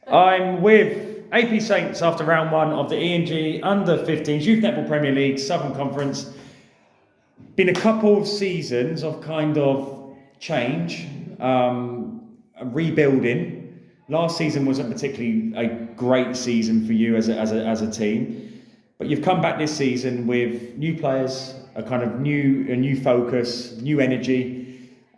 I'm with AP Saints after round one of the E&G Under 15s Youth Netball Premier League Southern Conference. Been a couple of seasons of kind of change, rebuilding. Last season wasn't particularly a great season for you as a team, but you've come back this season with new players, a new focus, new energy.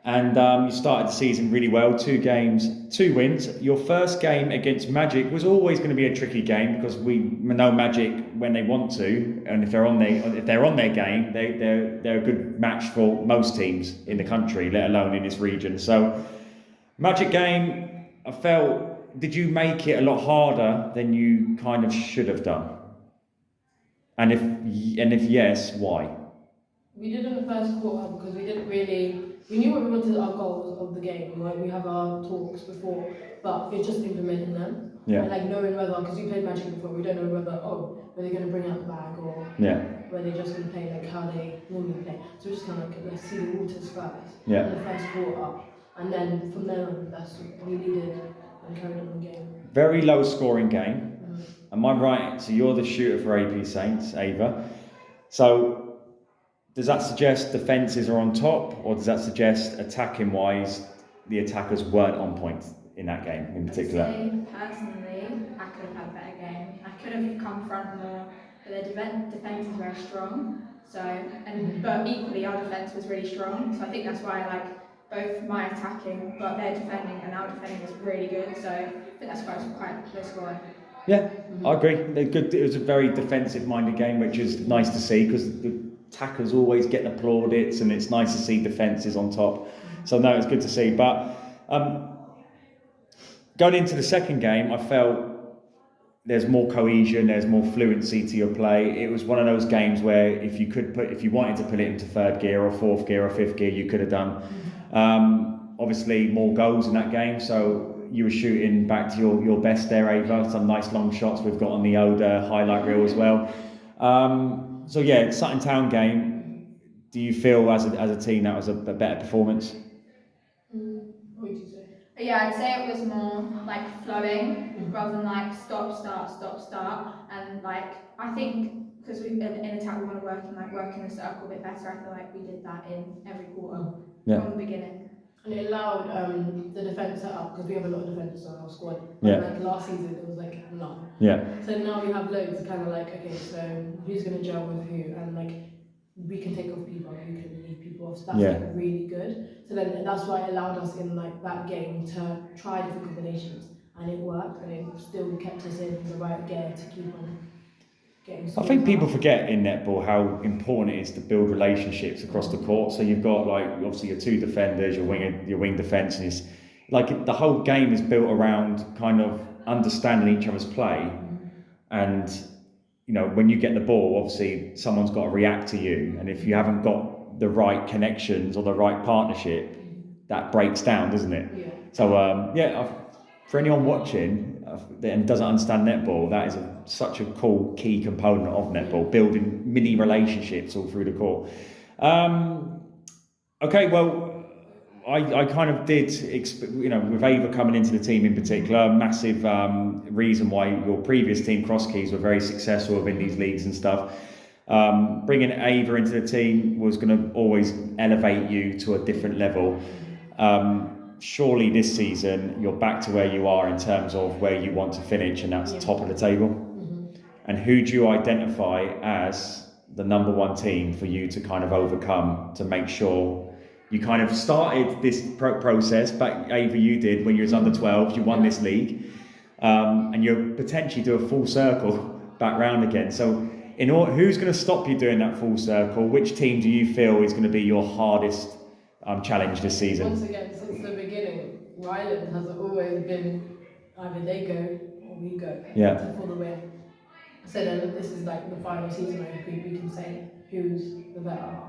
And you started the season really well. 2 games, 2 wins. Your first game against Magic was always going to be a tricky game because we know Magic when they want to, and if they're on their game, they're a good match for most teams in the country, let alone in this region. So, Magic game, I felt, did you make it a lot harder than you kind of should have done? And if yes, why? We did in the first quarter because we knew what we wanted our goals of the game. Like we have our talks before, but it's just implementing them. Yeah. And like knowing whether, because we played Magic before, we don't know whether, were they going to bring out the bag or were they just going to play like how they normally play. So we're just kind of like, let's see the waters first in the first quarter. And then from then on, we needed and carried on the game. Very low scoring game. Am I right? So you're the shooter for AP Saints, Ava. So does that suggest defences are on top, or does that suggest attacking wise the attackers weren't on point in that game in particular? I'd say personally, I could have had a better game. I could have come front more, but their defence is very strong. But equally our defence was really strong. So I think that's why I like both my attacking, but their defending and our defending was really good. So I think that's why it was quite low scoring. Yeah, I agree. It was a very defensive-minded game, which is nice to see because the attackers always get the plaudits, and it's nice to see defences on top. So no, it's good to see. But going into the second game, I felt there's more cohesion, there's more fluency to your play. It was one of those games where if you wanted to put it into third gear or fourth gear or fifth gear, you could have done. Obviously, more goals in that game, so you were shooting back to your best there, Ava. Some nice long shots we've got on the Oda highlight reel as well. So yeah, Sutton Town game. Do you feel as a team that was a better performance? What would you say? Yeah, I'd say it was more like flowing rather than like stop, start. And like I think because in attack we want to work in a circle a bit better. I feel like we did that in every quarter from the beginning. And it allowed the defence set up because we have a lot of defenders on our squad. Like last season, it was like none. Yeah. So now we have loads. Kind of like, okay, so who's going to gel with who, and like we can take off people, we can leave people off. So that's like really good. So then that's why it allowed us in like that game to try different combinations, and it worked, and it still kept us in the right gear to keep on. I think people forget in netball how important it is to build relationships across the court. So you've got like obviously your 2 defenders, your wing defence, and it's like the whole game is built around kind of understanding each other's play. And you know, when you get the ball, obviously someone's got to react to you, and if you haven't got the right connections or the right partnership, that breaks down, doesn't it? Yeah. So for anyone watching and doesn't understand netball, that is such a cool key component of netball, building mini relationships all through the court. Okay, well, I kind of did, with Ava coming into the team in particular, massive reason why your previous team, Cross Keys, were very successful within these leagues and stuff. Bringing Ava into the team was going to always elevate you to a different level. Surely this season you're back to where you are in terms of where you want to finish, and that's top of the table. And who do you identify as the number one team for you to kind of overcome, to make sure you kind of started this process back, Ava, you did when you was under 12, you won this league, and you'll potentially do a full circle back round again. So who's going to stop you doing that full circle? Which team do you feel is going to be your hardest challenge this season? Once again, since the beginning, Ryland has always been either they go or we go for the win. So then this is like the final season where we can say who's the better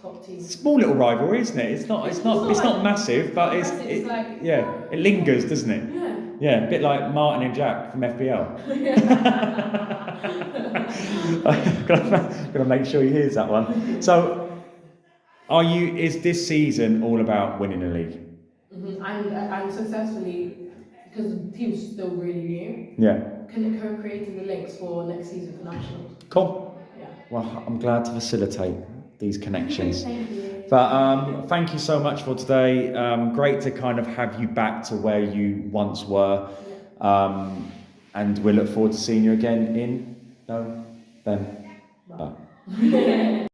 top team. Small little rivalry, isn't it? It's not massive, but it lingers, doesn't it? Yeah, a bit like Martin and Jack from FPL. Gotta make sure he hears that one. So is this season all about winning a league? And successfully because the team's still really new. Yeah. Creating the links for next season for nationals. Cool. Yeah. Well, I'm glad to facilitate these connections. Thank you. But thank you so much for today. Great to kind of have you back to where you once were. Yeah. And we look forward to seeing you again in November. Bye.